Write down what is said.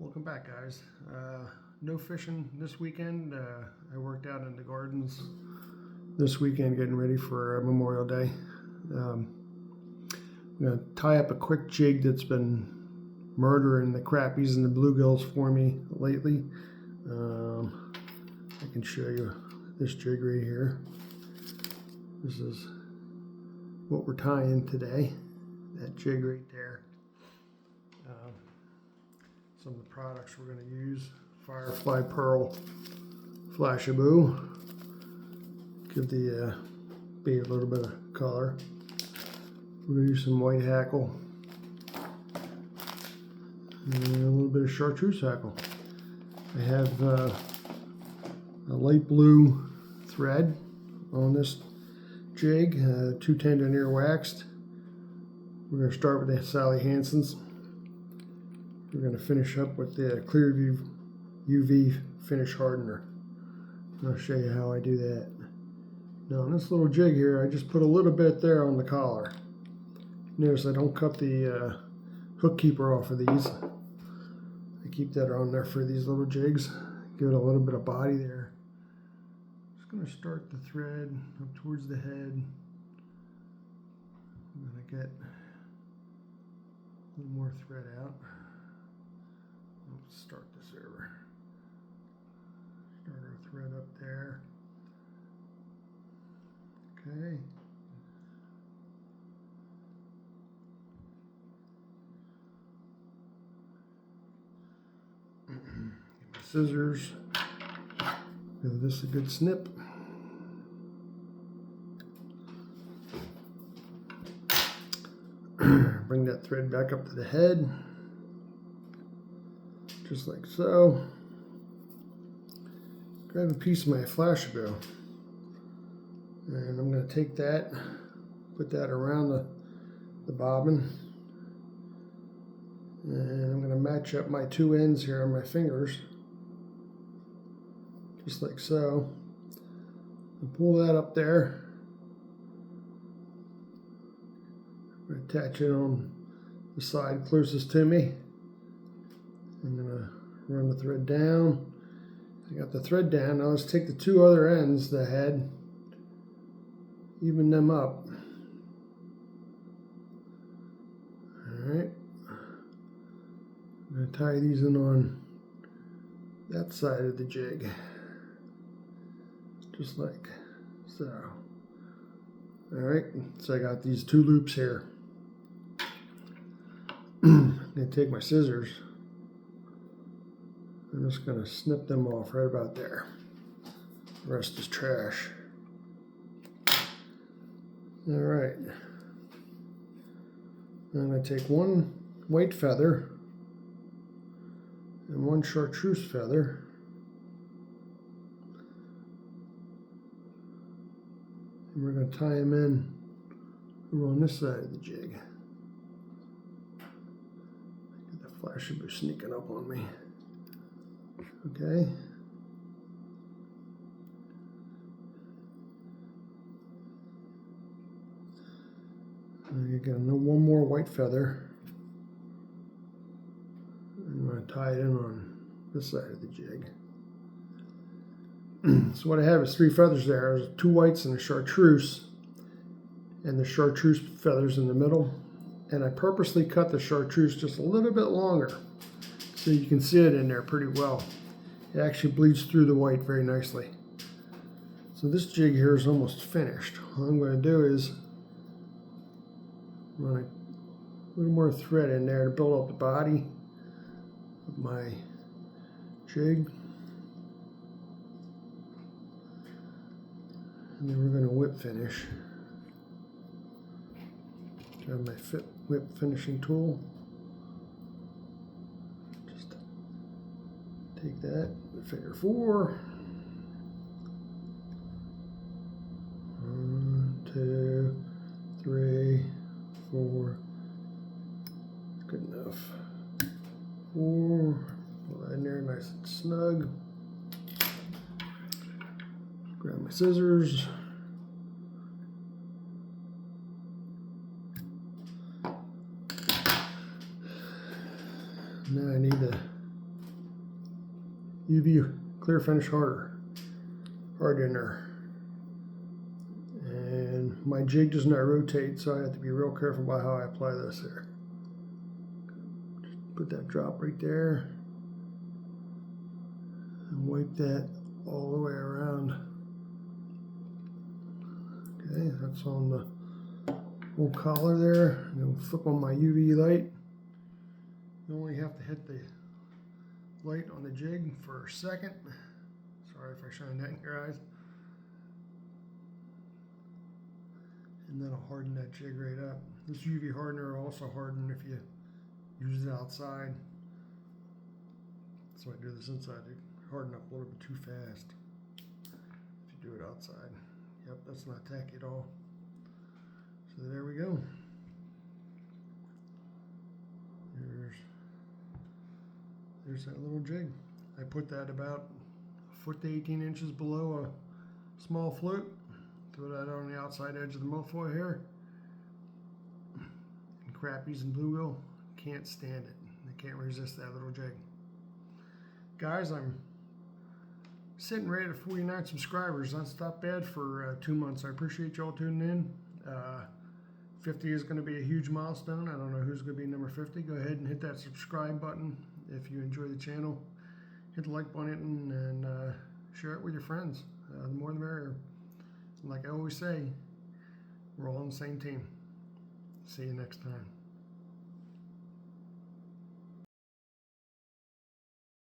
Welcome back, guys. No fishing this weekend. I worked out in the gardens this weekend getting ready for Memorial Day. I'm going to tie up a quick jig that's been murdering the crappies and the bluegills for me lately. I can show you this jig right here. This is what we're tying today, that jig right there. Some of the products we're going to use: Firefly Pearl Flashaboo. Give the bait a little bit of color. We're going to use some white hackle and a little bit of chartreuse hackle. I have a light blue thread on this jig, 210 ear waxed. We're going to start with the Sally Hansen's. We're going to finish up with the Clearview UV finish hardener. I'll show you how I do that. Now on this little jig here, I just put a little bit there on the collar. Notice I don't cut the hook keeper off of these. I keep that on there for these little jigs. Give it a little bit of body there. Just going to start the thread up towards the head. I'm going to get a little more thread out. Let's start this over. Start our thread up there. Okay. Get my scissors. Give this a good snip. Bring that thread back up to the head. Just like so. Grab a piece of my Flashaboo, and I'm going to take that, put that around the bobbin, and I'm going to match up my two ends here on my fingers, just like so, and pull that up there. I'm going to attach it on the side closest to me. I'm going to run the thread down. I got the thread down. Now let's take the two other ends, the head, even them up. Alright. I'm going to tie these in on that side of the jig. Just like so. Alright, so I got these two loops here. I'm going to take my scissors. I'm just going to snip them off right about there. The rest is trash. All right. I'm going to take one white feather and one chartreuse feather. And we're going to tie them in over on this side of the jig. Get the Flashaboo sneaking up on me. Okay. I got one more white feather. I'm going to tie it in on this side of the jig. So what I have is three feathers there. There's two whites and a chartreuse, and the chartreuse feathers in the middle. And I purposely cut the chartreuse just a little bit longer so you can see it in there pretty well. It actually bleeds through the white very nicely. So this jig here is almost finished. All I'm going to do is run a little more thread in there to build up the body of my jig. And then we're going to whip finish. Grab my whip finishing tool. Just take that, figure 4. 1, 2, 3, 4. Good enough. 4. Pull that in there nice and snug. Grab my scissors. Now I need to UV clear finish hardener. And my jig does not rotate, so I have to be real careful about how I apply this here. Just put that drop right there and wipe that all the way around. Okay, that's on the whole collar there. And then flip on my UV light. You only have to hit the light on the jig for a second. Sorry if I shine that in your eyes. And that'll harden that jig right up. This UV hardener will also harden if you use it outside. So I do this inside to harden up a little bit too fast if you do it outside. Yep, that's not tacky at all. So there we go. There's that little jig. I put that about a foot to 18 inches below a small float. Throw that on the outside edge of the milfoil here. And crappies and bluegill can't stand it. They can't resist that little jig. Guys, I'm sitting right at 49 subscribers. That's not bad for 2 months. I appreciate y'all tuning in. 50 is going to be a huge milestone. I don't know who's going to be number 50. Go ahead and hit that subscribe button if you enjoy the channel. Hit the like button and share it with your friends. The more the merrier. Like I always say, we're all on the same team. See you next time.